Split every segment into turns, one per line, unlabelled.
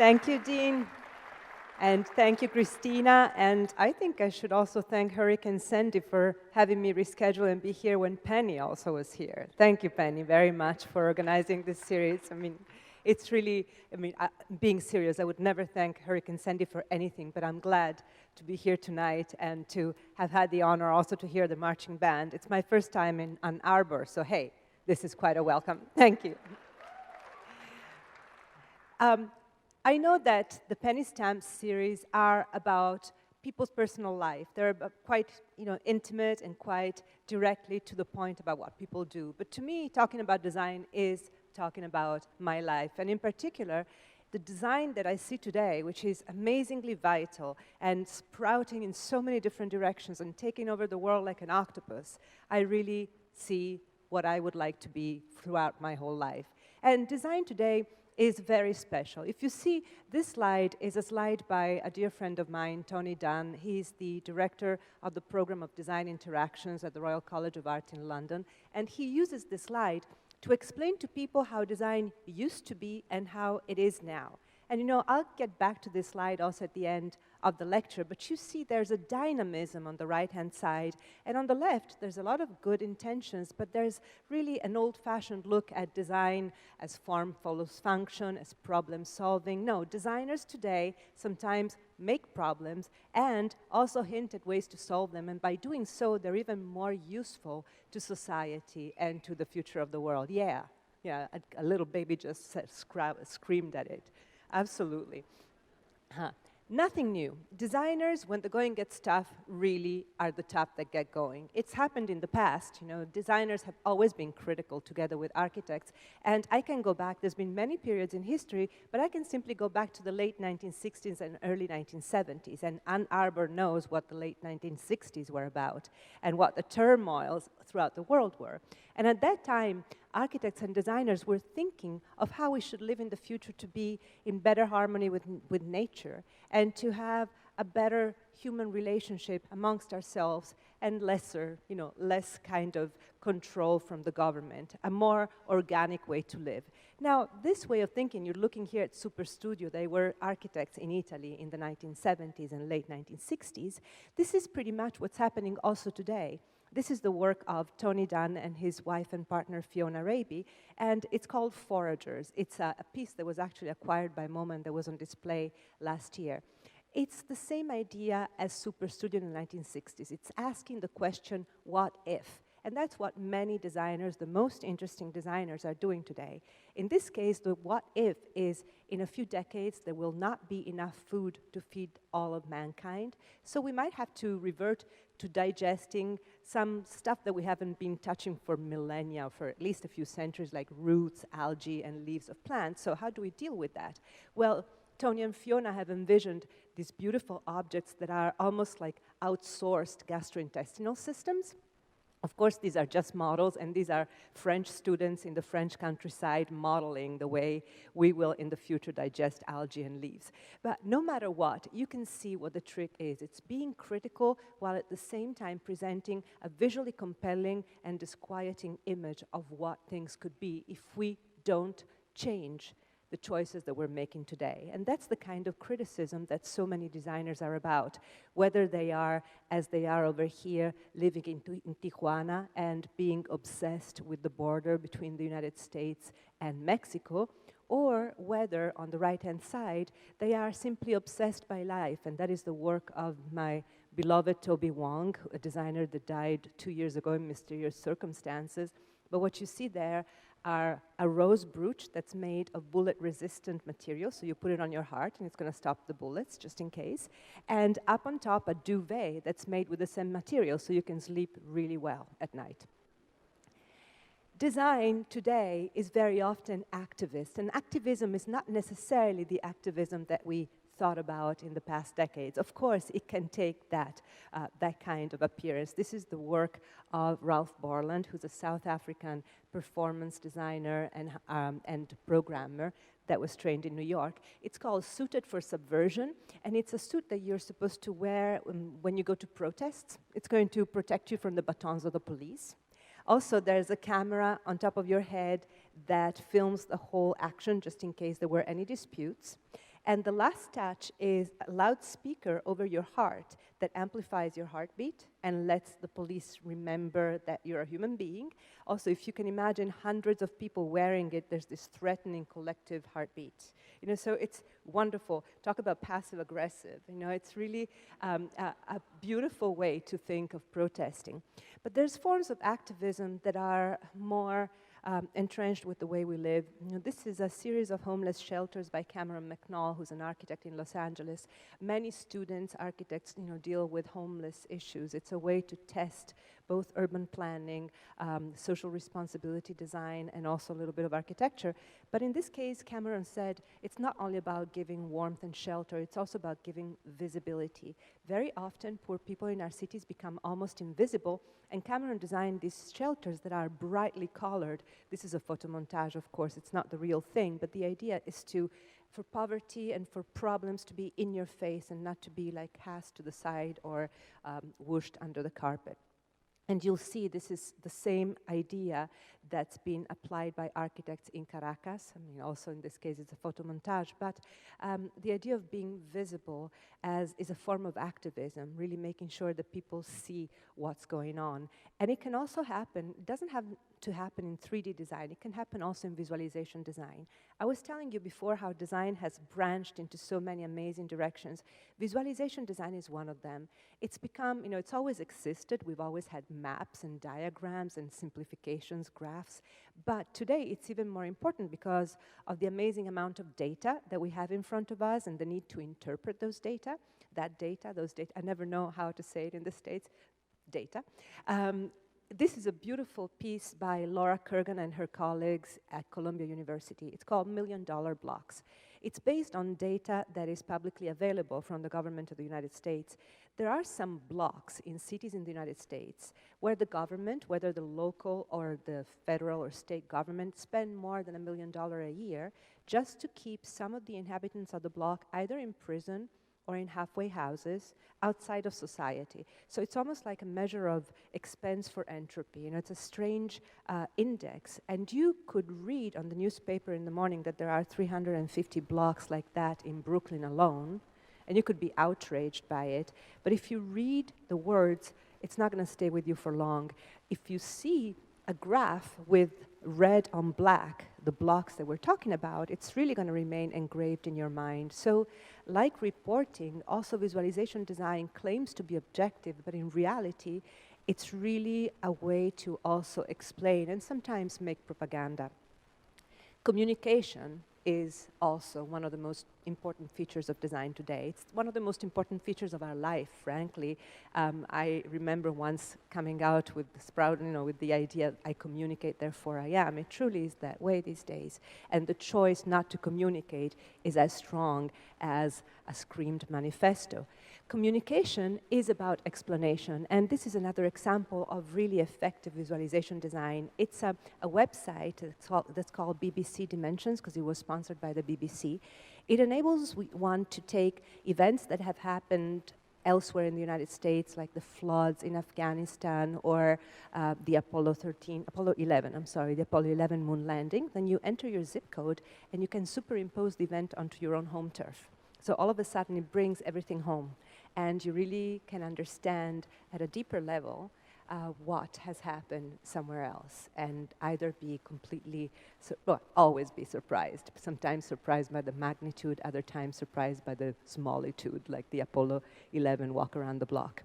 Thank you, Dean. And thank you, Christina. And I think I should also thank Hurricane Sandy for having me reschedule and be here when Penny also was here. Thank you, Penny, very much for organizing this series. I mean, it's really, being serious, I would never thank Hurricane Sandy for anything, but I'm glad to be here tonight and to have had the honor also to hear the marching band. It's my first time in Ann Arbor, so hey, this is quite a welcome. Thank you. I know that the Penny Stamps series are about people's personal life. They're quite intimate and quite directly to the point about what people do. But to me, talking about design is talking about my life. And in particular, the design that I see today, which is amazingly vital and sprouting in so many different directions and taking over the world like an octopus, I really see what I would like to be throughout my whole life. And design today is very special. If you see, this slide is a slide by a dear friend of mine, Tony Dunn. He's the director of the program of design interactions at the Royal College of Art in London. And he uses this slide to explain to people how design used to be and how it is now. And I'll get back to this slide also at the end of the lecture, but you see there's a dynamism on the right-hand side, and on the left, there's a lot of good intentions, but there's really an old-fashioned look at design as form follows function, as problem solving. No, designers today sometimes make problems and also hint at ways to solve them, and by doing so, they're even more useful to society and to the future of the world. Yeah, a little baby just screamed at it. Absolutely. Nothing new. Designers, when the going gets tough, really are the tough that get going. It's happened in the past. Designers have always been critical together with architects. And I can go back, there's been many periods in history, but I can simply go back to the late 1960s and early 1970s. And Ann Arbor knows what the late 1960s were about and what the turmoils throughout the world were. And at that time, architects and designers were thinking of how we should live in the future to be in better harmony with nature and to have a better human relationship amongst ourselves and less kind of control from the government, a more organic way to live. Now, this way of thinking, you're looking here at Super Studio. They were architects in Italy in the 1970s and late 1960s. This is pretty much what's happening also today. This is the work of Tony Dunn and his wife and partner Fiona Raby, and it's called Foragers. It's a piece that was actually acquired by MOMA and that was on display last year. It's the same idea as Super Studio in the 1960s. It's asking the question, what if? And that's what many designers, the most interesting designers, are doing today. In this case, the what if is, in a few decades, there will not be enough food to feed all of mankind. So we might have to revert to digesting some stuff that we haven't been touching for millennia, for at least a few centuries, like roots, algae, and leaves of plants. So how do we deal with that? Well, Tony and Fiona have envisioned these beautiful objects that are almost like outsourced gastrointestinal systems. Of course, these are just models, and these are French students in the French countryside modeling the way we will in the future digest algae and leaves. But no matter what, you can see what the trick is. It's being critical while at the same time presenting a visually compelling and disquieting image of what things could be if we don't change the choices that we're making today. And that's the kind of criticism that so many designers are about, whether they are, as they are over here, living in Tijuana and being obsessed with the border between the United States and Mexico, or whether, on the right-hand side, they are simply obsessed by life. And that is the work of my beloved Toby Wong, a designer that died 2 years ago in mysterious circumstances. But what you see there are a rose brooch that's made of bullet-resistant material, so you put it on your heart and it's going to stop the bullets, just in case. And up on top, a duvet that's made with the same material, so you can sleep really well at night. Design today is very often activist, and activism is not necessarily the activism that we thought about in the past decades. Of course, it can take that kind of appearance. This is the work of Ralph Borland, who's a South African performance designer and programmer that was trained in New York. It's called Suited for Subversion, and it's a suit that you're supposed to wear when you go to protests. It's going to protect you from the batons of the police. Also, there's a camera on top of your head that films the whole action, just in case there were any disputes. And the last touch is a loudspeaker over your heart that amplifies your heartbeat and lets the police remember that you're a human being. Also, if you can imagine hundreds of people wearing it, there's this threatening collective heartbeat. You know, so it's wonderful. Talk about passive aggressive. You know, it's really a beautiful way to think of protesting. But there's forms of activism that are more entrenched with the way we live. You know, this is a series of homeless shelters by Cameron McNall, who's an architect in Los Angeles. Many students, architects, you know, deal with homeless issues. It's a way to test both urban planning, social responsibility design, and also a little bit of architecture. But in this case, Cameron said, it's not only about giving warmth and shelter, it's also about giving visibility. Very often, poor people in our cities become almost invisible, and Cameron designed these shelters that are brightly colored. This is a photo montage, of course, it's not the real thing, but the idea is for poverty and for problems to be in your face and not to be like cast to the side or whooshed under the carpet. And you'll see this is the same idea that's been applied by architects in Caracas. I mean, also in this case, it's a photo montage. But the idea of being visible is a form of activism, really making sure that people see what's going on. And it can also happen, it doesn't have to happen in 3D design. It can happen also in visualization design. I was telling you before how design has branched into so many amazing directions. Visualization design is one of them. It's become, you know, it's always existed. We've always had maps and diagrams and simplifications, graphs. But today it's even more important because of the amazing amount of data that we have in front of us and the need to interpret those data. Those data, I never know how to say it in the States, data. This is a beautiful piece by Laura Kurgan and her colleagues at Columbia University. It's called $1 Million Blocks. It's based on data that is publicly available from the government of the United States. There are some blocks in cities in the United States where the government, whether the local or the federal or state government, spend more than $1 million a year just to keep some of the inhabitants of the block either in prison or in halfway houses outside of society. So it's almost like a measure of expense for entropy. You know, it's a strange index. And you could read on the newspaper in the morning that there are 350 blocks like that in Brooklyn alone, and you could be outraged by it. But if you read the words, it's not going to stay with you for long. If you see a graph with red on black, the blocks that we're talking about, it's really going to remain engraved in your mind. So, like reporting, also visualization design claims to be objective, but in reality, it's really a way to also explain and sometimes make propaganda. Communication is also one of the most important features of design today. It's one of the most important features of our life, frankly. I remember once coming out with with the idea, I communicate, therefore I am. It truly is that way these days. And the choice not to communicate is as strong as a screamed manifesto. Communication is about explanation, and this is another example of really effective visualization design. It's a website that's called BBC Dimensions, because it was sponsored by the BBC. It enables one to take events that have happened elsewhere in the United States, like the floods in Afghanistan or the Apollo 11 moon landing. Then you enter your zip code, and you can superimpose the event onto your own home turf. So all of a sudden, it brings everything home. And you really can understand at a deeper level what has happened somewhere else, and either be completely, always be surprised. Sometimes surprised by the magnitude, other times surprised by the smallitude, like the Apollo 11 walk around the block.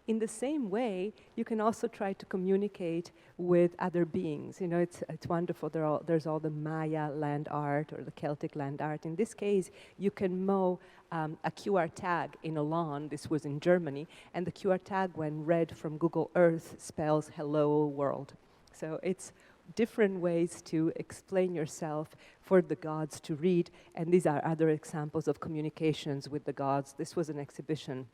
In the same way, you can also try to communicate with other beings. You know, it's wonderful. There's all the Maya land art or the Celtic land art. In this case, you can mow a QR tag in a lawn. This was in Germany. And the QR tag, when read from Google Earth, spells hello world. So it's different ways to explain yourself for the gods to read. And these are other examples of communications with the gods. This was an exhibition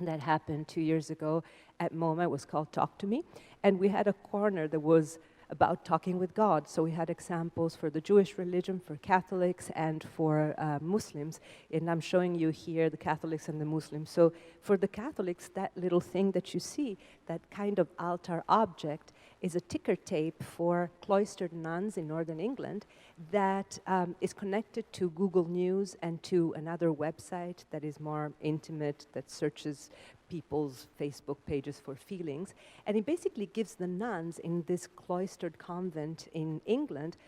that happened 2 years ago at MOMA. It was called Talk to Me. And we had a corner that was about talking with God. So we had examples for the Jewish religion, for Catholics, and for Muslims. And I'm showing you here the Catholics and the Muslims. So for the Catholics, that little thing that you see, that kind of altar object, is a ticker tape for cloistered nuns in northern England that is connected to Google News and to another website that is more intimate, that searches people's Facebook pages for feelings. And it basically gives the nuns in this cloistered convent in England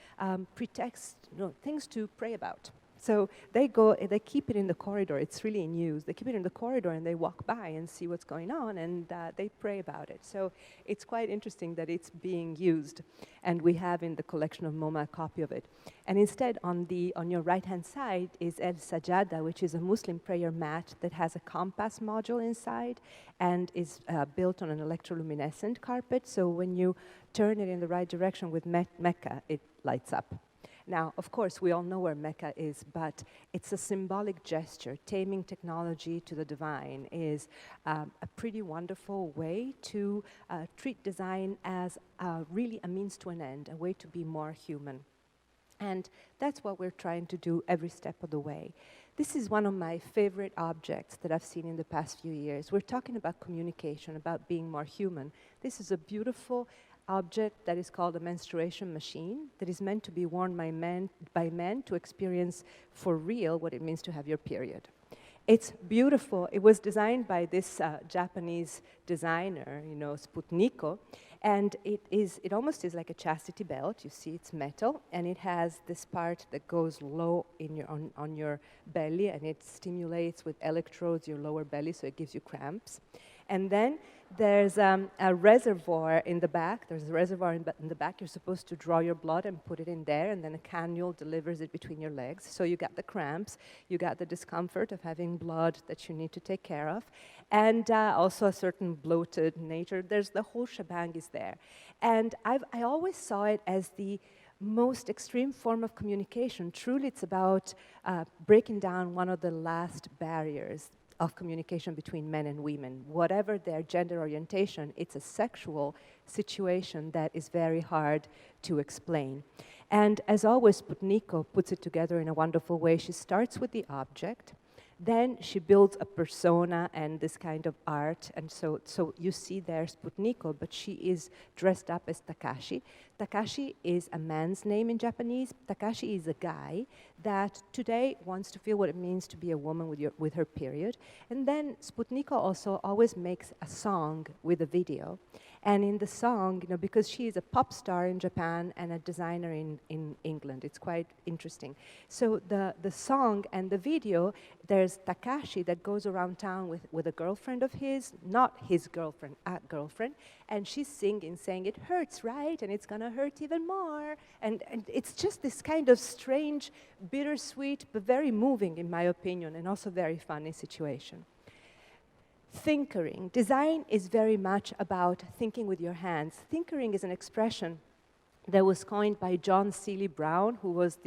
pretext, things to pray about. So they keep it in the corridor. It's really in use. They keep it in the corridor and they walk by and see what's going on, and they pray about it. So it's quite interesting that it's being used. And we have in the collection of MoMA a copy of it. And instead, on your right-hand side is El Sajada, which is a Muslim prayer mat that has a compass module inside and is built on an electroluminescent carpet. So when you turn it in the right direction with Mecca, it lights up. Now, of course, we all know where Mecca is, but it's a symbolic gesture. Taming technology to the divine is a pretty wonderful way to treat design as really a means to an end, a way to be more human. And that's what we're trying to do every step of the way. This is one of my favorite objects that I've seen in the past few years. We're talking about communication, about being more human. This is a beautiful object that is called a menstruation machine that is meant to be worn by men to experience for real what it means to have your period. It's beautiful. It was designed by this Japanese designer, Sputniko, and it almost is like a chastity belt. You see, it's metal, and it has this part that goes low on your belly, and it stimulates with electrodes your lower belly, so it gives you cramps. And then there's a reservoir in the back. There's a reservoir in the back. You're supposed to draw your blood and put it in there, and then a cannula delivers it between your legs. So you got the cramps, you got the discomfort of having blood that you need to take care of, and also a certain bloated nature. There's the whole shebang is there. And I always saw it as the most extreme form of communication. Truly, it's about breaking down one of the last barriers of communication between men and women. Whatever their gender orientation, it's a sexual situation that is very hard to explain. And as always, Sputniko puts it together in a wonderful way. She starts with the object, then she builds a persona and this kind of art, and so you see there Sputniko, but she is dressed up as Takashi. Takashi is a man's name in Japanese. Takashi is a guy that today wants to feel what it means to be a woman with her period. And then Sputniko also always makes a song with a video. And in the song, because she is a pop star in Japan and a designer in England, it's quite interesting. So the song and the video, there's Takashi that goes around town with a girlfriend of his, not his girlfriend, a girlfriend, and she's singing, saying, "It hurts, right? And it's gonna hurt even more." And it's just this kind of strange, bittersweet, but very moving, in my opinion, and also very funny situation. Thinkering. Design is very much about thinking with your hands. Thinkering is an expression that was coined by John Seely Brown, who was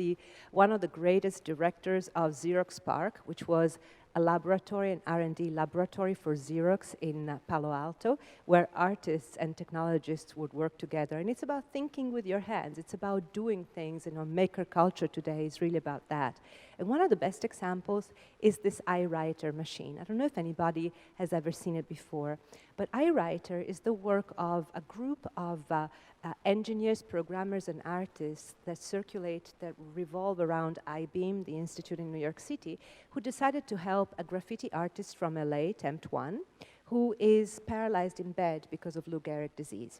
one of the greatest directors of Xerox PARC, which was a laboratory, an R&D laboratory for Xerox in Palo Alto, where artists and technologists would work together. And it's about thinking with your hands. It's about doing things, maker culture today is really about that. And one of the best examples is this iWriter machine. I don't know if anybody has ever seen it before, but iWriter is the work of a group of engineers, programmers, and artists that revolve around iBeam, the institute in New York City, who decided to help a graffiti artist from LA, Tempt One, who is paralyzed in bed because of Lou Gehrig disease.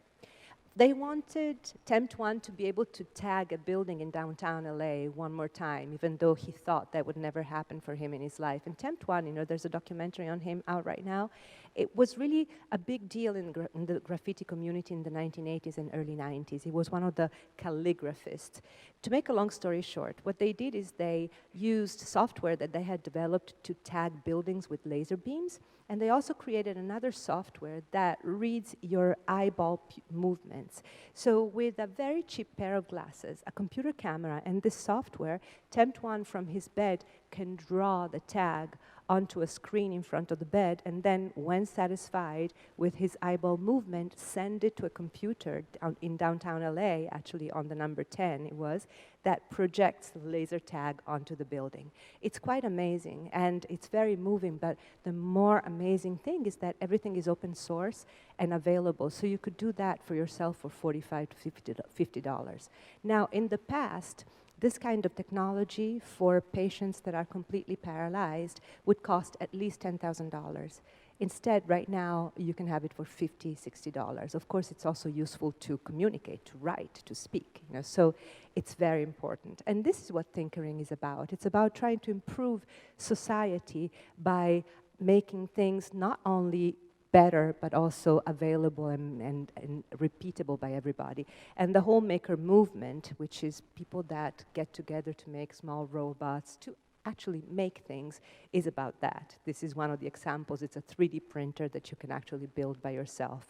They wanted Tempt One to be able to tag a building in downtown LA one more time, even though he thought that would never happen for him in his life. And Tempt One, there's a documentary on him out right now. It was really a big deal in the graffiti community in the 1980s and early 90s. He was one of the calligraphists. To make a long story short, what they did is they used software that they had developed to tag buildings with laser beams, and they also created another software that reads your eyeball movements. So with a very cheap pair of glasses, a computer camera, and this software, Tempt One from his bed can draw the tag onto a screen in front of the bed, and then, when satisfied with his eyeball movement, send it to a computer in downtown LA, actually on the number 10 it was, that projects the laser tag onto the building. It's quite amazing, and it's very moving, but the more amazing thing is that everything is open source and available, so you could do that for yourself for $45 to $50. Now, in the past, this kind of technology for patients that are completely paralyzed would cost at least $10,000. Instead, right now, you can have it for $50, $60. Of course, it's also useful to communicate, to write, to speak. So it's very important. And this is what tinkering is about. It's about trying to improve society by making things not only better, but also available and repeatable by everybody. And the whole maker movement, which is people that get together to make small robots, to actually make things, is about that. This is one of the examples. It's a 3D printer that you can actually build by yourself.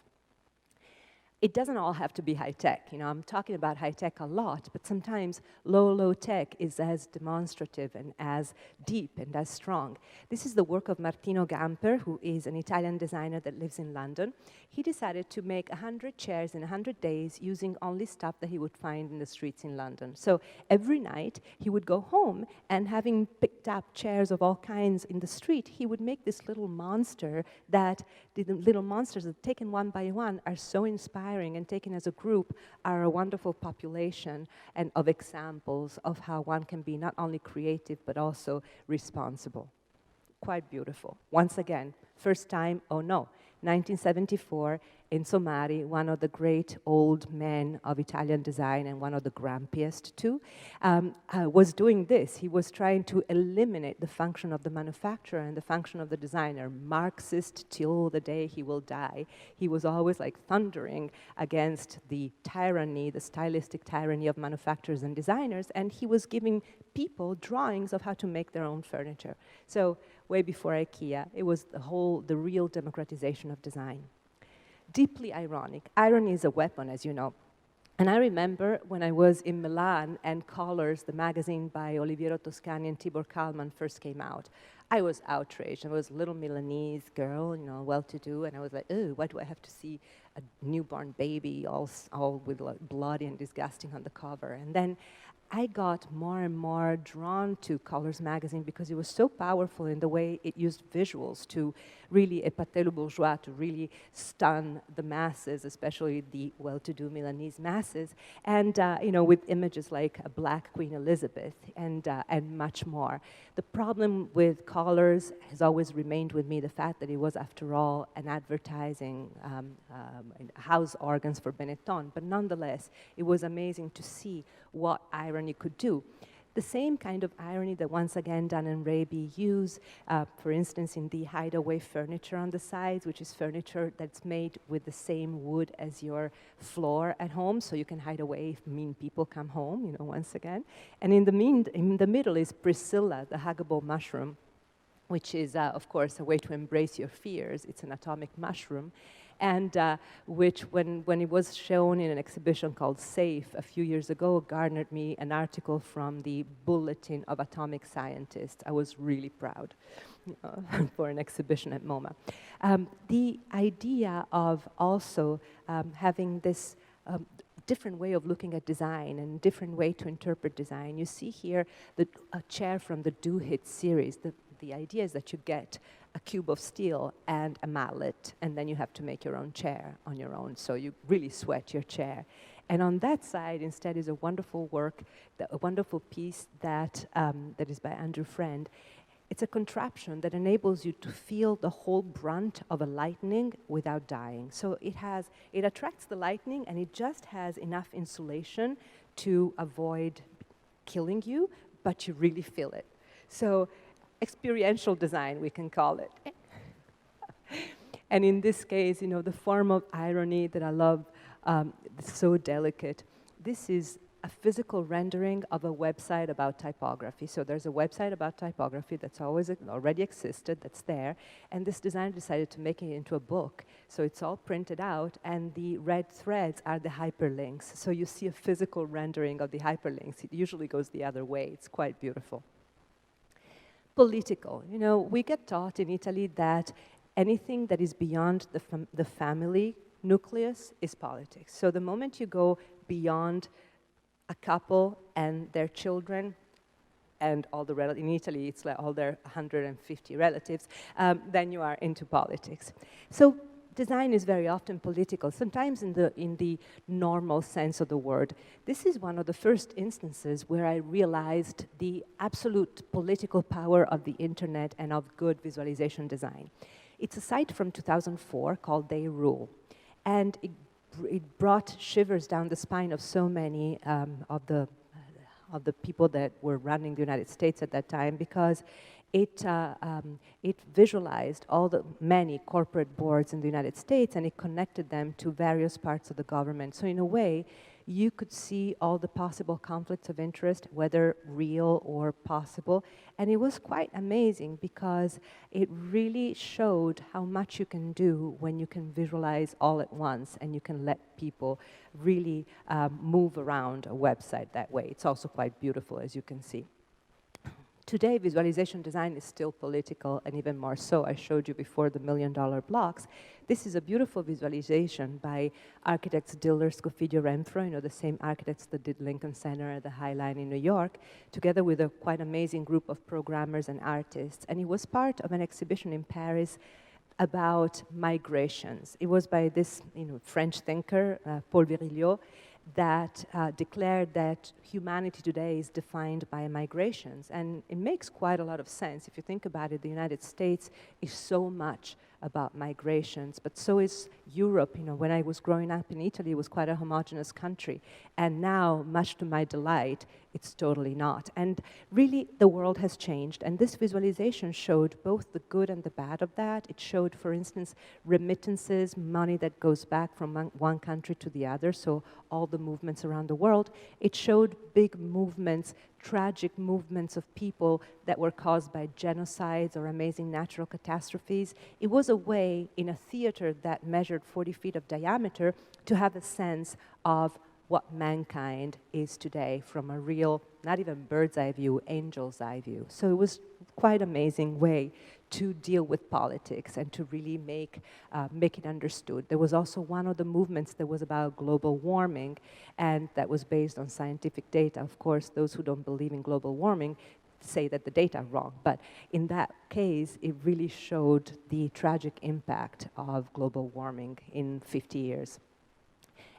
It doesn't all have to be high-tech. I'm talking about high-tech a lot, but sometimes low tech is as demonstrative and as deep and as strong. This is the work of Martino Gamper, who is an Italian designer that lives in London. He decided to make 100 chairs in 100 days using only stuff that he would find in the streets in London. So every night, he would go home, and having picked up chairs of all kinds in the street, he would make this little monster that the little monsters that taken one by one are so inspiring, and taken as a group are a wonderful population and of examples of how one can be not only creative but also responsible. Quite beautiful. Once again, first time, oh no, 1974, Enzo Mari, one of the great old men of Italian design and one of the grumpiest too, was doing this. He was trying to eliminate the function of the manufacturer and the function of the designer, Marxist till the day he will die. He was always like thundering against the tyranny, the stylistic tyranny of manufacturers and designers, and he was giving people drawings of how to make their own furniture. So way before IKEA, it was the real democratization of design. Deeply ironic. Irony is a weapon, as you know. And I remember when I was in Milan and Colors, the magazine by Oliviero Toscani and Tibor Kalman, first came out. I was outraged. I was a little Milanese girl, well-to-do, and I was like, oh, why do I have to see a newborn baby all with bloody and disgusting on the cover? And then I got more and more drawn to Colors magazine because it was so powerful in the way it used visuals to really épater le bourgeois, to really stun the masses, especially the well-to-do Milanese masses, and with images like a Black Queen Elizabeth and much more. The problem with Colors has always remained with me the fact that it was, after all, an advertising house organs for Benetton, but nonetheless, it was amazing to see what irony could do. The same kind of irony that, once again, Dan and Raby use, for instance, in the hideaway furniture on the sides, which is furniture that's made with the same wood as your floor at home, so you can hide away if mean people come home, once again. And in the middle is Priscilla, the huggable mushroom, which is, of course, a way to embrace your fears. It's an atomic mushroom. And which, when it was shown in an exhibition called SAFE a few years ago, garnered me an article from the Bulletin of Atomic Scientists. I was really proud for an exhibition at MOMA. The idea of also having this different way of looking at design and different way to interpret design. You see here a chair from the Do Hit series. The idea is that you get a cube of steel and a mallet, and then you have to make your own chair on your own, so you really sweat your chair. And on that side, instead, is a wonderful work, a wonderful piece that is by Andrew Friend. It's a contraption that enables you to feel the whole brunt of a lightning without dying. So it attracts the lightning, and it just has enough insulation to avoid killing you, but you really feel it. So experiential design, we can call it. And in this case, the form of irony that I love, it's so delicate. This is a physical rendering of a website about typography. So there's a website about typography that's already existed, that's there, and this designer decided to make it into a book. So it's all printed out, and the red threads are the hyperlinks. So you see a physical rendering of the hyperlinks. It usually goes the other way. It's quite beautiful. Political. You know, we get taught in Italy that anything that is beyond the family nucleus is politics. So the moment you go beyond a couple and their children and all the relatives, in Italy it's like all their 150 relatives, then you are into politics. So design is very often political, sometimes in the normal sense of the word. This is one of the first instances where I realized the absolute political power of the internet and of good visualization design. It's a site from 2004 called They Rule, and it brought shivers down the spine of so many of the people that were running the United States at that time, because it visualized many corporate boards in the United States, and it connected them to various parts of the government. So in a way, you could see all the possible conflicts of interest, whether real or possible. And it was quite amazing because it really showed how much you can do when you can visualize all at once and you can let people really move around a website that way. It's also quite beautiful, as you can see. Today, visualization design is still political, and even more so. I showed you before the $1 million blocks. This is a beautiful visualization by architects Diller, Scofidio, Renfro, you know, the same architects that did Lincoln Center at the High Line in New York, together with a quite amazing group of programmers and artists. And it was part of an exhibition in Paris about migrations. It was by this French thinker, Paul Virilio, that declared that humanity today is defined by migrations. And it makes quite a lot of sense. If you think about it, the United States is so much about migrations, but so is Europe. You know, when I was growing up in Italy, it was quite a homogeneous country. And now, much to my delight, it's totally not. And really, the world has changed. And this visualization showed both the good and the bad of that. It showed, for instance, remittances, money that goes back from one country to the other, so all the movements around the world. It showed big movements, tragic movements of people that were caused by genocides or amazing natural catastrophes. It was a way, in a theater that measured 40 feet of diameter, to have a sense of what mankind is today from a real, not even bird's eye view, angel's eye view. So it was quite amazing way to deal with politics and to really make it understood. There was also one of the movements that was about global warming, and that was based on scientific data. Of course, those who don't believe in global warming say that the data are wrong, but in that case, it really showed the tragic impact of global warming in 50 years.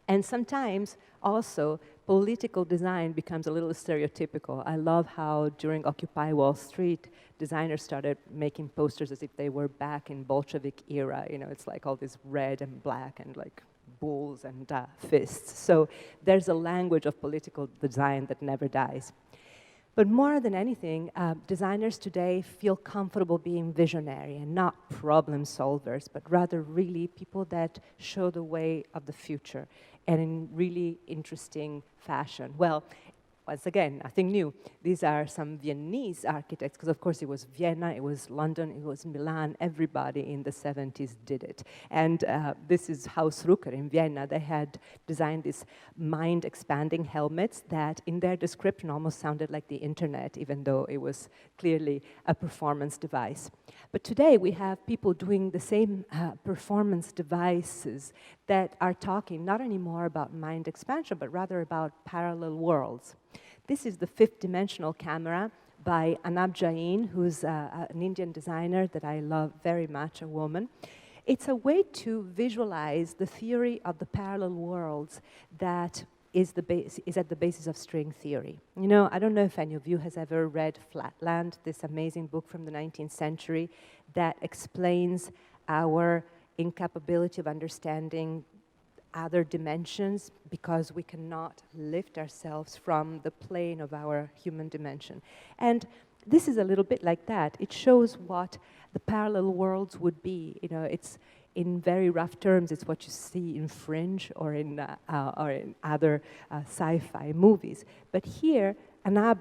And sometimes, also, political design becomes a little stereotypical. I love how during Occupy Wall Street, designers started making posters as if they were back in Bolshevik era. You know, it's like all this red and black and like bulls and fists. So there's a language of political design that never dies. But more than anything, designers today feel comfortable being visionary and not problem solvers, but rather really people that show the way of the future and in really interesting fashion. Well, once again, nothing new. These are some Viennese architects, because of course it was Vienna, it was London, it was Milan. Everybody in the 70s did it. And this is Haus Rucker in Vienna. They had designed these mind-expanding helmets that in their description almost sounded like the internet, even though it was clearly a performance device. But today we have people doing the same performance devices that are talking not anymore about mind expansion, but rather about parallel worlds. This is the fifth-dimensional camera by Anab Jain, who's an Indian designer that I love very much, a woman. It's a way to visualize the theory of the parallel worlds that is at the basis of string theory. You know, I don't know if any of you has ever read Flatland, this amazing book from the 19th century that explains our incapability of understanding other dimensions because we cannot lift ourselves from the plane of our human dimension. And this is a little bit like that. It shows what the parallel worlds would be. You know, it's in very rough terms, it's what you see in Fringe or in other sci-fi movies. But here, Anab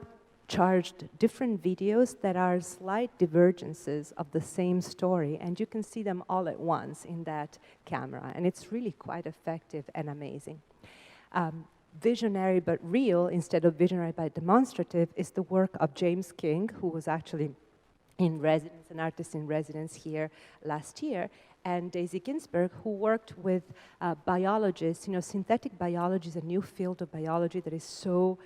charged different videos that are slight divergences of the same story, and you can see them all at once in that camera, and it's really quite effective and amazing. Visionary but real, instead of visionary but demonstrative, is the work of James King, who was actually in residence, an artist in residence here last year, and Daisy Ginsberg, who worked with biologists. You know, synthetic biology is a new field of biology that is so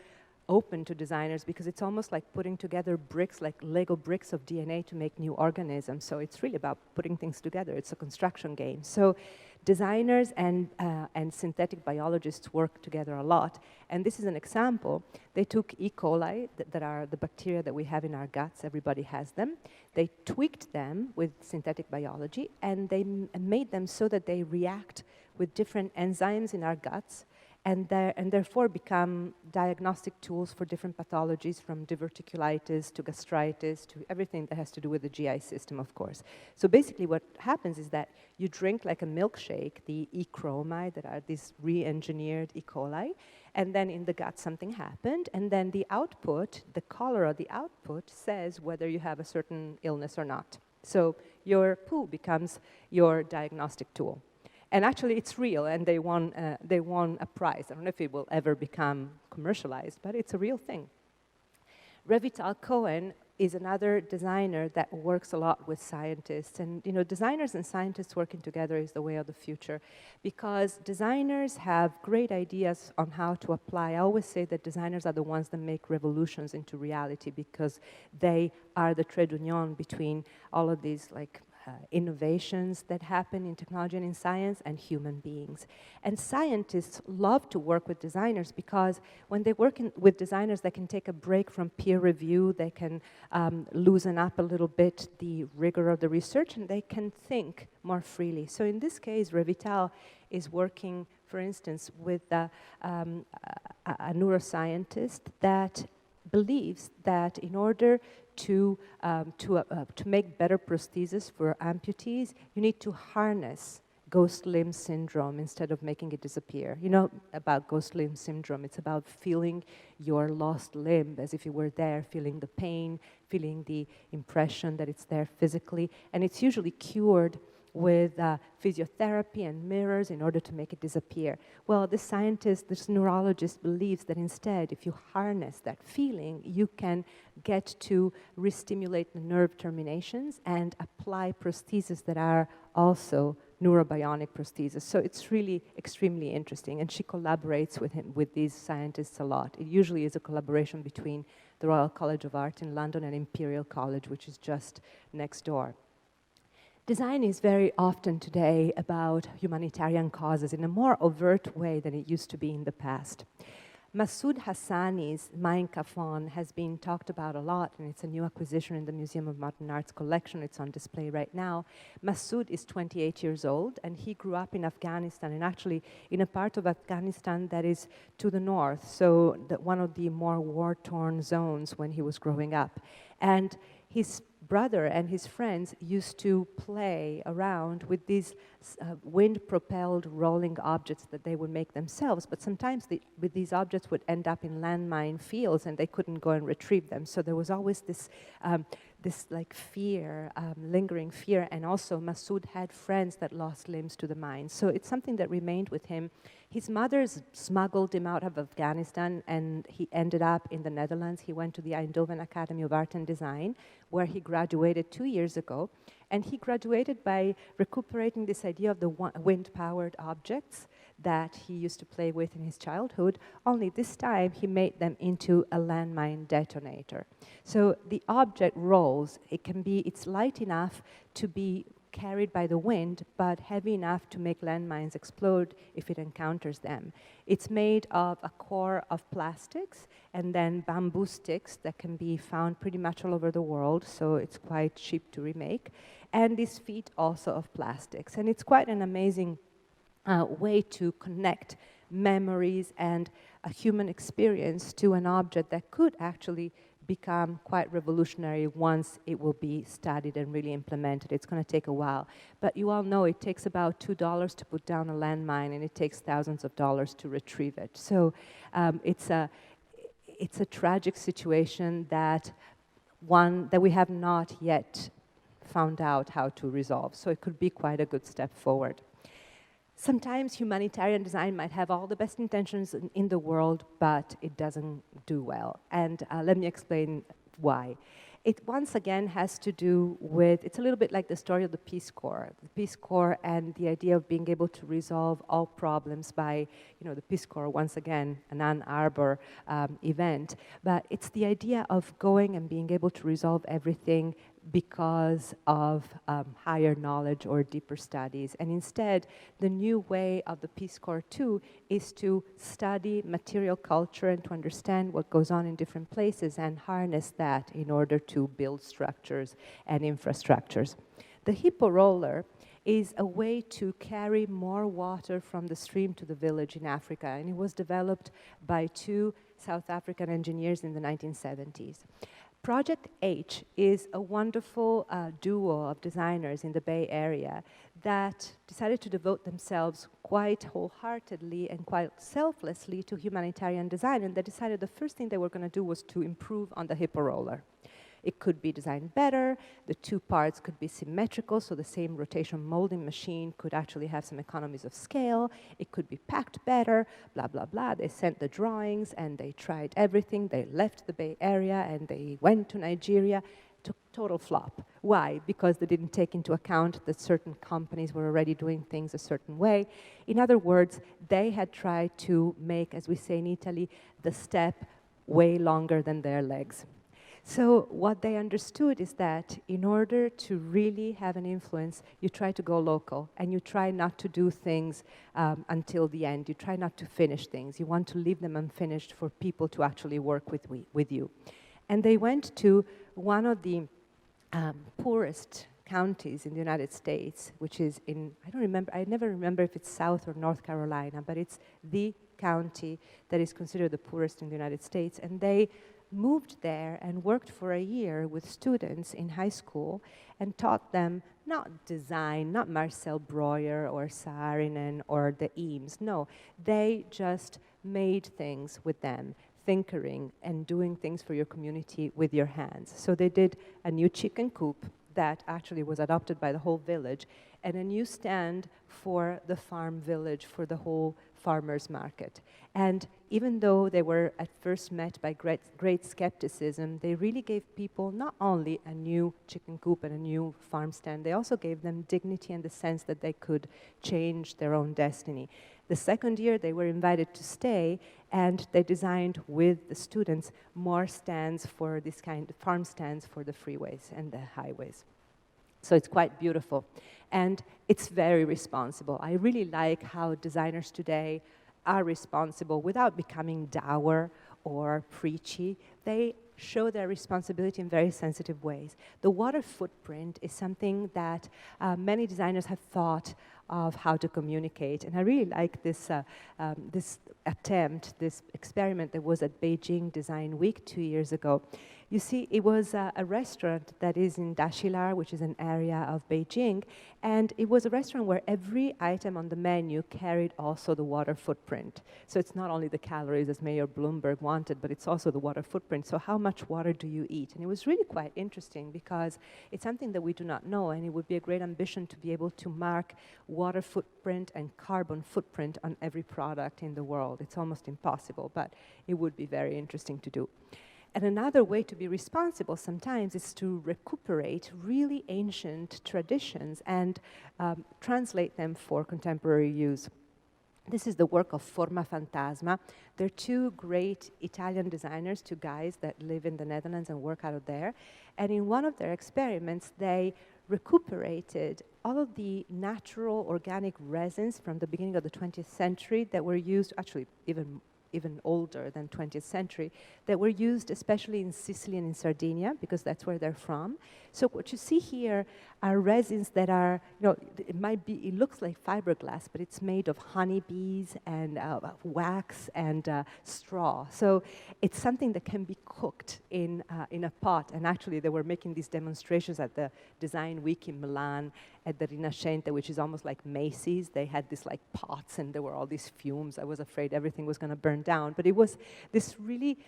open to designers because it's almost like putting together bricks, like Lego bricks of DNA to make new organisms. So it's really about putting things together. It's a construction game. So designers and synthetic biologists work together a lot. And this is an example. They took E. coli, that are the bacteria that we have in our guts. Everybody has them. They tweaked them with synthetic biology, and they made them so that they react with different enzymes in our guts, and therefore become diagnostic tools for different pathologies, from diverticulitis to gastritis to everything that has to do with the GI system, of course. So basically what happens is that you drink like a milkshake, the E. chromai, that are these re-engineered E. coli, and then in the gut something happened, and then the output, the color of the output, says whether you have a certain illness or not. So your poo becomes your diagnostic tool. And actually, it's real, and they won a prize. I don't know if it will ever become commercialized, but it's a real thing. Revital Cohen is another designer that works a lot with scientists. And you know, designers and scientists working together is the way of the future, because designers have great ideas on how to apply. I always say that designers are the ones that make revolutions into reality, because they are the trait d'union between all of these innovations that happen in technology and in science and human beings. And scientists love to work with designers because when they work with designers, they can take a break from peer review, they can loosen up a little bit the rigor of the research, and they can think more freely. So in this case, Revital is working, for instance, with a neuroscientist that believes that in order to make better prostheses for amputees, you need to harness ghost limb syndrome instead of making it disappear. You know about ghost limb syndrome. It's about feeling your lost limb as if you were there, feeling the pain, feeling the impression that it's there physically, and it's usually cured with physiotherapy and mirrors in order to make it disappear. Well, this scientist, this neurologist believes that instead, if you harness that feeling, you can get to re-stimulate the nerve terminations and apply prostheses that are also neurobionic prostheses. So it's really extremely interesting, and she collaborates with these scientists a lot. It usually is a collaboration between the Royal College of Art in London and Imperial College, which is just next door. Design is very often today about humanitarian causes in a more overt way than it used to be in the past. Massoud Hassani's Mein Kafon has been talked about a lot, and it's a new acquisition in the Museum of Modern Art's collection. It's on display right now. Massoud is 28 years old, and he grew up in Afghanistan, and actually in a part of Afghanistan that is to the north, so one of the more war-torn zones when he was growing up. And his brother and his friends used to play around with these wind-propelled rolling objects that they would make themselves, but sometimes with these objects would end up in landmine fields and they couldn't go and retrieve them. So there was always this fear, lingering fear, and also Massoud had friends that lost limbs to the mines. So it's something that remained with him. His mother smuggled him out of Afghanistan, and he ended up in the Netherlands. He went to the Eindhoven Academy of Art and Design, where he graduated 2 years ago. And he graduated by recuperating this idea of the wind-powered objects that he used to play with in his childhood, only this time he made them into a landmine detonator. So the object rolls. It's light enough to be carried by the wind, but heavy enough to make landmines explode if it encounters them. It's made of a core of plastics and then bamboo sticks that can be found pretty much all over the world, so it's quite cheap to remake, and these feet also of plastics. And it's quite an amazing way to connect memories and a human experience to an object that could actually become quite revolutionary once it will be studied and really implemented. It's going to take a while. But you all know it takes about $2 to put down a landmine, and it takes thousands of dollars to retrieve it. So it's a tragic situation that we have not yet found out how to resolve. So it could be quite a good step forward. Sometimes humanitarian design might have all the best intentions in the world, but it doesn't do well. And let me explain why. It once again has to do with, it's a little bit like the story of the Peace Corps. The Peace Corps and the idea of being able to resolve all problems by, the Peace Corps, once again, an Ann Arbor event. But it's the idea of going and being able to resolve everything because of higher knowledge or deeper studies. And instead, the new way of the Peace Corps too is to study material culture and to understand what goes on in different places and harness that in order to build structures and infrastructures. The Hippo roller is a way to carry more water from the stream to the village in Africa, and it was developed by two South African engineers in the 1970s. Project H is a wonderful duo of designers in the Bay Area that decided to devote themselves quite wholeheartedly and quite selflessly to humanitarian design, and they decided the first thing they were going to do was to improve on the Hippo roller. It could be designed better, the two parts could be symmetrical, so the same rotation molding machine could actually have some economies of scale, it could be packed better, blah, blah, blah. They sent the drawings and they tried everything. They left the Bay Area and they went to Nigeria. Total flop. Why? Because they didn't take into account that certain companies were already doing things a certain way. In other words, they had tried to make, as we say in Italy, the step way longer than their legs. So what they understood is that in order to really have an influence, you try to go local and you try not to do things until the end. You try not to finish things. You want to leave them unfinished for people to actually work with you. And they went to one of the poorest counties in the United States, which is in, I never remember if it's South or North Carolina, but it's the county that is considered the poorest in the United States. And they moved there and worked for a year with students in high school and taught them not design, not Marcel Breuer or Saarinen or the Eames. No, they just made things with them, tinkering and doing things for your community with your hands. So they did a new chicken coop that actually was adopted by the whole village and a new stand for the farm village for the whole farmers market. And even though they were at first met by great skepticism, they really gave people not only a new chicken coop and a new farm stand, they also gave them dignity and the sense that they could change their own destiny. The second year, they were invited to stay, and they designed with the students more stands for this kind of farm stands for the freeways and the highways. So it's quite beautiful. And it's very responsible. I really like how designers today are responsible without becoming dour or preachy. They show their responsibility in very sensitive ways. The water footprint is something that many designers have thought of how to communicate. And I really like this, this attempt, this experiment that was at Beijing Design Week 2 years ago. You see, it was a restaurant that is in Dashilar, which is an area of Beijing, and it was a restaurant where every item on the menu carried also the water footprint. So it's not only the calories, as Mayor Bloomberg wanted, but it's also the water footprint. So how much water do you eat? And it was really quite interesting because it's something that we do not know, and it would be a great ambition to be able to mark water footprint and carbon footprint on every product in the world. It's almost impossible, but it would be very interesting to do. And another way to be responsible sometimes is to recuperate really ancient traditions and translate them for contemporary use. This is the work of Forma Fantasma. They're two great Italian designers, two guys that live in the Netherlands and work out of there. And in one of their experiments, they recuperated all of the natural organic resins from the beginning of the 20th century that were used, actually even older than 20th century, that were used especially in Sicily and in Sardinia, because that's where they're from. So what you see here are resins that are, it looks like fiberglass, but it's made of honeybees and wax and straw. So it's something that can be cooked in a pot. And actually, they were making these demonstrations at the Design Week in Milan, at the Rinascente, which is almost like Macy's. They had these like pots, and there were all these fumes. I was afraid everything was going to burn down. But it was this really,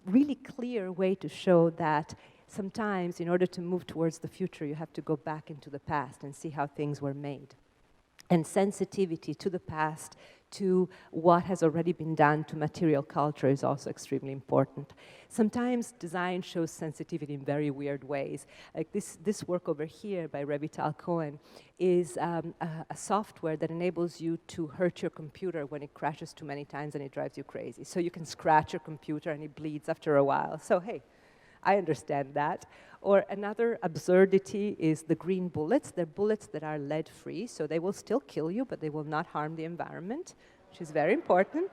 really clear way to show that sometimes, in order to move towards the future, you have to go back into the past and see how things were made. And sensitivity to the past, to what has already been done to material culture is also extremely important. Sometimes design shows sensitivity in very weird ways. Like this work over here by Revital Cohen is a software that enables you to hurt your computer when it crashes too many times and it drives you crazy. So you can scratch your computer and it bleeds after a while. So hey, I understand that. Or another absurdity is the green bullets. They're bullets that are lead-free, so they will still kill you, but they will not harm the environment, which is very important.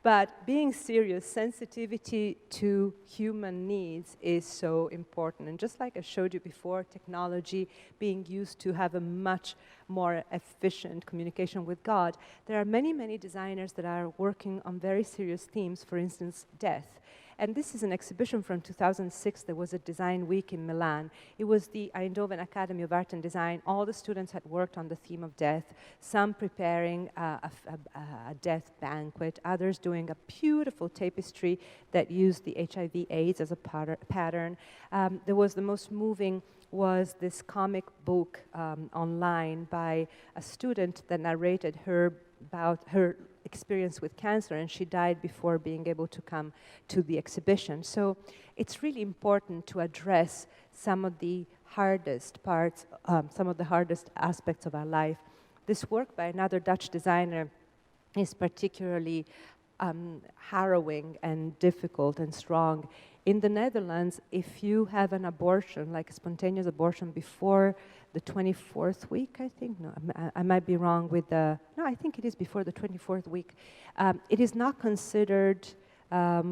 But being serious, sensitivity to human needs is so important. And just like I showed you before, technology being used to have a much more efficient communication with God, there are many, many designers that are working on very serious themes, for instance, death. And this is an exhibition from 2006. There was a design week in Milan. It was the Eindhoven Academy of Art and Design. All the students had worked on the theme of death, some preparing a death banquet, others doing a beautiful tapestry that used the HIV/AIDS as a pattern. There was the most moving was this comic book online by a student that narrated about her experience with cancer, and she died before being able to come to the exhibition. So it's really important to address some of the hardest parts, some of the hardest aspects of our life. This work by another Dutch designer is particularly harrowing and difficult and strong. In the Netherlands, if you have an abortion, like a spontaneous abortion before the 24th week, I think, no, I might be wrong with the, no, I think it is before the 24th week, it is not considered, you're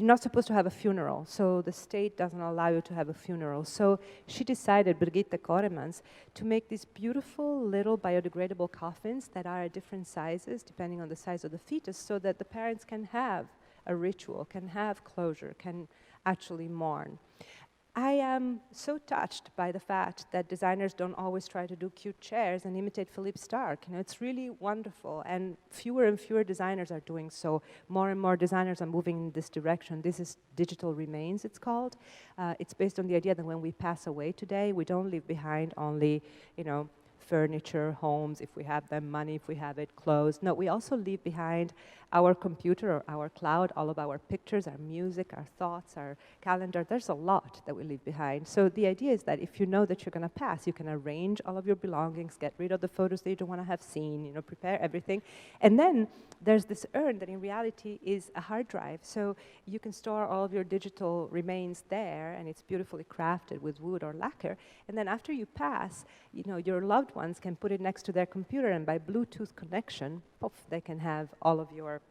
not supposed to have a funeral, so the state doesn't allow you to have a funeral. So she decided, Brigitte Koremans, to make these beautiful little biodegradable coffins that are at different sizes, depending on the size of the fetus, so that the parents can have a ritual, can have closure, can actually mourn. I am so touched by the fact that designers don't always try to do cute chairs and imitate Philippe Starck. You know, it's really wonderful, and fewer designers are doing so. More and more designers are moving in this direction. This is Digital Remains, it's called. It's based on the idea that when we pass away today, we don't leave behind only, you know, furniture, homes, if we have them, money, if we have it, clothes. No, we also leave behind our computer or our cloud, all of our pictures, our music, our thoughts, our calendar. There's a lot that we leave behind. So the idea is that if you know that you're going to pass, you can arrange all of your belongings, get rid of the photos that you don't want to have seen, you know, prepare everything. And then there's this urn that in reality is a hard drive. So you can store all of your digital remains there, and it's beautifully crafted with wood or lacquer. And then after you pass, you know, your loved ones can put it next to their computer, and by Bluetooth connection, poof, they can have all of your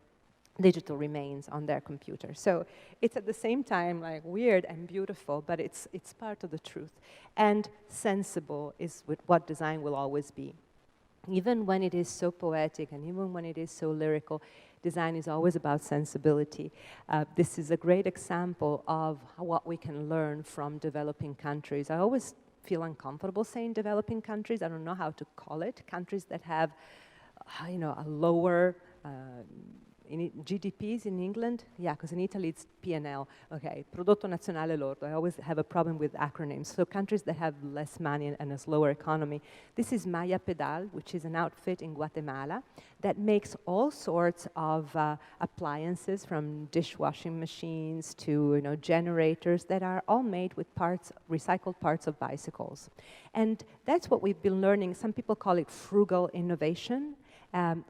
digital remains on their computer. So it's at the same time like weird and beautiful, but it's part of the truth. And sensible is what design will always be. Even when it is so poetic and even when it is so lyrical, design is always about sensibility. This is a great example of what we can learn from developing countries. I always feel uncomfortable saying developing countries. I don't know how to call it. Countries that have, you know, a lower GDPs in England, yeah, because in Italy it's PNL, okay, Prodotto Nazionale Lordo. I always have a problem with acronyms. So countries that have less money and a slower economy. This is Maya Pedal, which is an outfit in Guatemala that makes all sorts of appliances, from dishwashing machines to, you know, generators that are all made with parts, recycled parts of bicycles. And that's what we've been learning. Some people call it frugal innovation.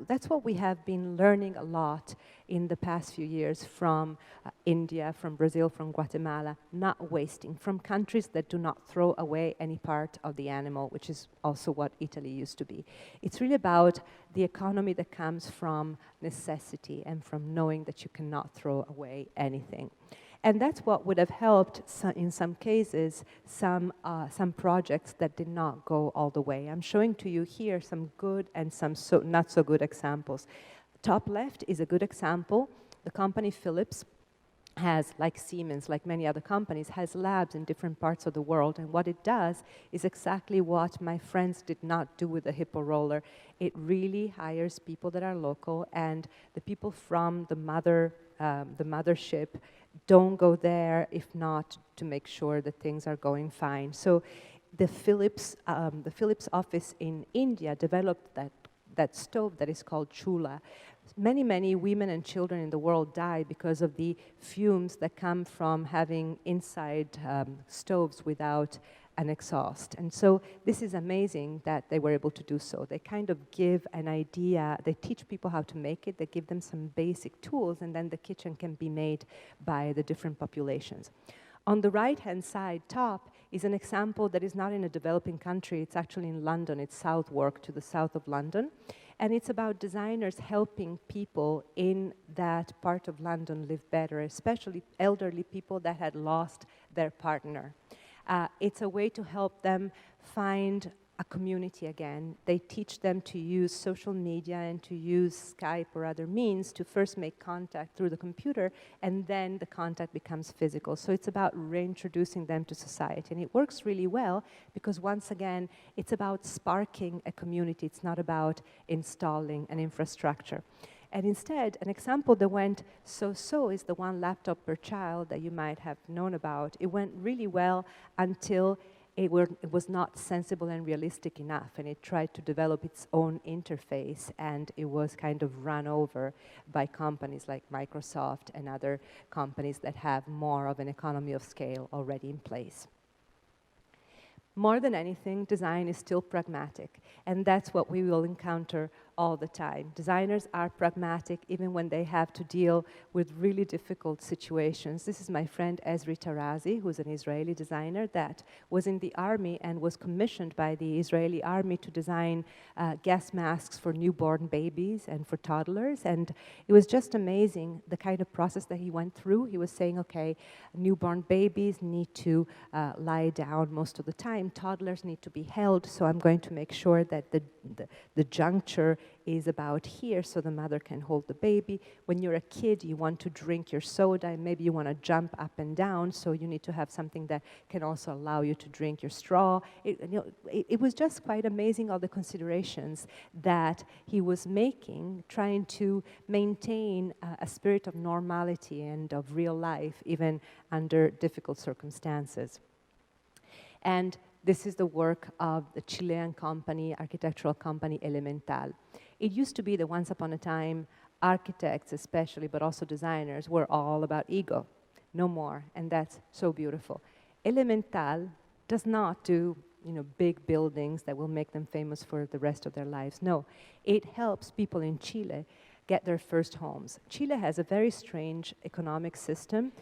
That's what we have been learning a lot in the past few years from India, from Brazil, from Guatemala, not wasting, from countries that do not throw away any part of the animal, which is also what Italy used to be. It's really about the economy that comes from necessity and from knowing that you cannot throw away anything. And that's what would have helped, in some cases, some projects that did not go all the way. I'm showing to you here some good and some not so good examples. Top left is a good example. The company Philips has, like Siemens, like many other companies, has labs in different parts of the world. And what it does is exactly what my friends did not do with the Hippo roller. It really hires people that are local, and the people from the mothership don't go there if not to make sure that things are going fine. So the Philips office in India developed that stove that is called chula. Many women and children in the world die because of the fumes that come from having inside stoves without an exhaust. And so this is amazing that they were able to do so. They kind of give an idea, they teach people how to make it, they give them some basic tools, and then the kitchen can be made by the different populations. On the right-hand side, top, is an example that is not in a developing country, it's actually in London, it's Southwark, to the south of London. And it's about designers helping people in that part of London live better, especially elderly people that had lost their partner. It's a way to help them find a community again. They teach them to use social media and to use Skype or other means to first make contact through the computer, and then the contact becomes physical. So it's about reintroducing them to society. And it works really well because, once again, it's about sparking a community. It's not about installing an infrastructure. And instead, an example that went so-so is the one laptop per child that you might have known about. It went really well until it was not sensible and realistic enough, and it tried to develop its own interface, and it was kind of run over by companies like Microsoft and other companies that have more of an economy of scale already in place. More than anything, design is still pragmatic, and that's what we will encounter all the time. Designers are pragmatic even when they have to deal with really difficult situations. This is my friend Ezri Tarazi, who's an Israeli designer that was in the army and was commissioned by the Israeli army to design gas masks for newborn babies and for toddlers. And it was just amazing the kind of process that he went through. He was saying, okay, newborn babies need to lie down most of the time. Toddlers need to be held, so I'm going to make sure that the juncture is about here so the mother can hold the baby. When you're a kid, you want to drink your soda, and maybe you want to jump up and down, so you need to have something that can also allow you to drink your straw. It was just quite amazing, all the considerations that he was making, trying to maintain a spirit of normality and of real life, even under difficult circumstances. And this is the work of the Chilean company, architectural company Elemental. It used to be that once upon a time, architects especially, but also designers, were all about ego. No more, and that's so beautiful. Elemental does not do big buildings that will make them famous for the rest of their lives. No, it helps people in Chile get their first homes. Chile has a very strange economic system.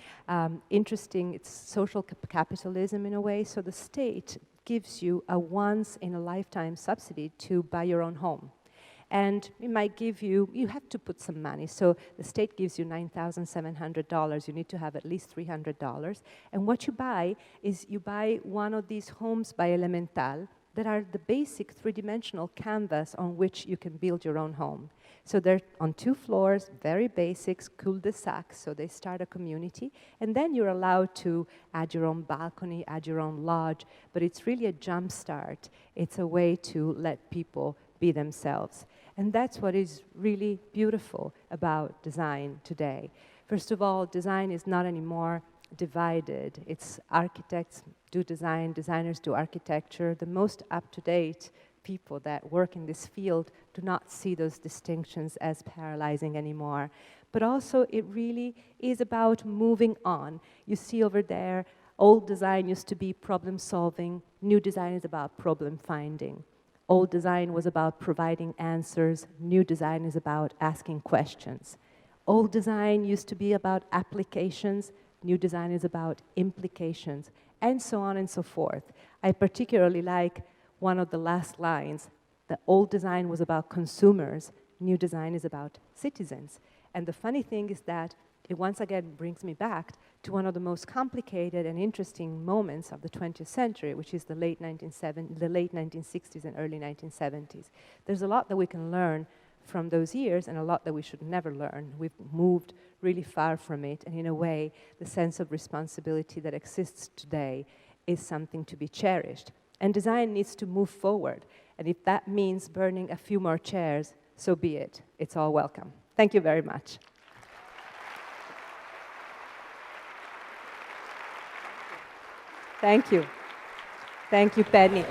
Interesting, it's social capitalism in a way, so the state gives you a once-in-a-lifetime subsidy to buy your own home. And it might give you have to put some money. So the state gives you $9,700. You need to have at least $300. And what you buy is you buy one of these homes by Elemental that are the basic three-dimensional canvas on which you can build your own home. So they're on 2 floors, very basics, cul-de-sac, so they start a community. And then you're allowed to add your own balcony, add your own lodge, but it's really a jump start. It's a way to let people be themselves. And that's what is really beautiful about design today. First of all, design is not anymore divided. It's architects do design, designers do architecture. The most up-to-date people that work in this field do not see those distinctions as paralyzing anymore. But also, it really is about moving on. You see over there, old design used to be problem solving, new design is about problem finding. Old design was about providing answers, new design is about asking questions. Old design used to be about applications, new design is about implications, and so on and so forth. I particularly like one of the last lines. The old design was about consumers, new design is about citizens. And the funny thing is that it once again brings me back to one of the most complicated and interesting moments of the 20th century, which is the late 1960s and early 1970s. There's a lot that we can learn from those years and a lot that we should never learn. We've moved really far from it, and in a way, the sense of responsibility that exists today is something to be cherished. And design needs to move forward, and if that means burning a few more chairs, so be it. It's all welcome. Thank you very much. Thank you. Thank you, Penny.